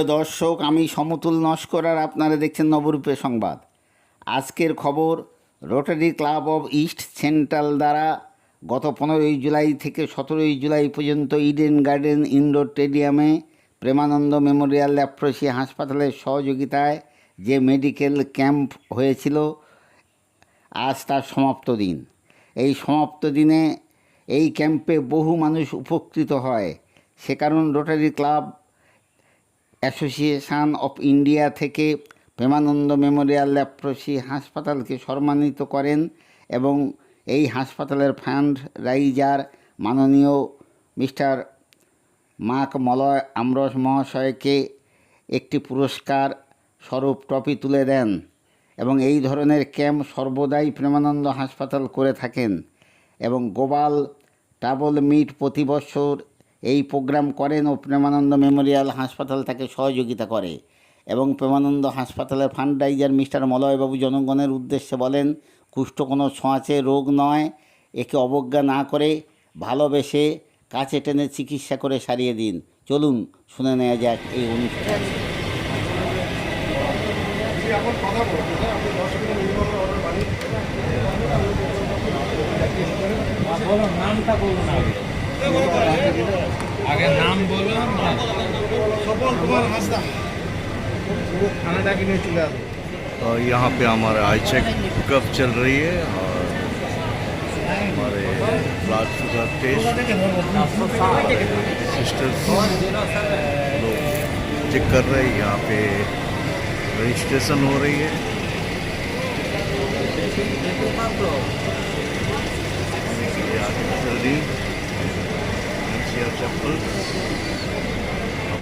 প্রিয় দর্শক, আমি সমতুল নস্কর আর আপনারা দেখছেন নবরূপে সংবাদ। আজকের খবর, rotary club of east central দ্বারা গত 15ই জুলাই থেকে 17ই জুলাই পর্যন্ত ইডেন গার্ডেন ইনডোর স্টেডিয়ামে প্রেমানন্দ মেমোরিয়াল ল্যাপ্রসি হাসপাতালের সহযোগিতায় যে মেডিকেল ক্যাম্প হয়েছিল, আজ তার সমাপ্ত দিন। এই সমাপ্ত দিনে এই ক্যাম্পে বহু মানুষ উপকৃত হয়। সে কারণ rotary club association of India থেকে প্রেমানন্দ মেমোরিয়াল ল্যাপ্রসি হাসপাতালকে সম্মানিত করেন এবং এই হাসপাতালের ফান্ড রাইজার মাননীয় মিস্টার মাক মলয় আমরস মহাশয়কে একটি পুরস্কার স্বরূপ ট্রফি তুলে দেন। এবং এই ধরনের ক্যাম্প সর্বদাই প্রেমানন্দ হাসপাতাল করে থাকেন এবং গ্লোবাল ট্রাভেল মিট প্রতি বছর এই প্রোগ্রাম করেন ও প্রেমানন্দ মেমোরিয়াল হাসপাতাল তাকে সহযোগিতা করে। এবং প্রেমানন্দ হাসপাতালের ফান্ডরাইজার মিস্টার মলয়বাবু জনগণের উদ্দেশ্যে বলেন, কুষ্ঠ কোনো ছোঁয়াচে রোগ নয়, একে অবজ্ঞা না করে ভালোবেসে কাছে টেনে চিকিৎসা করে সারিয়ে দিন। চলুন শুনে নেওয়া যাক এই অনুষ্ঠান। आगे नाम बोलो। सफल कुमार हांसदा खाना के लिए चुका। और यहाँ पे हमारा आई चेकअप चल रही है और हमारे ब्लड शुगर टेस्ट सिस्टर्स लोग चेक कर रहे हैं। यहाँ पे रजिस्ट्रेशन हो रही है। ये आगे चल रही है चप्पल।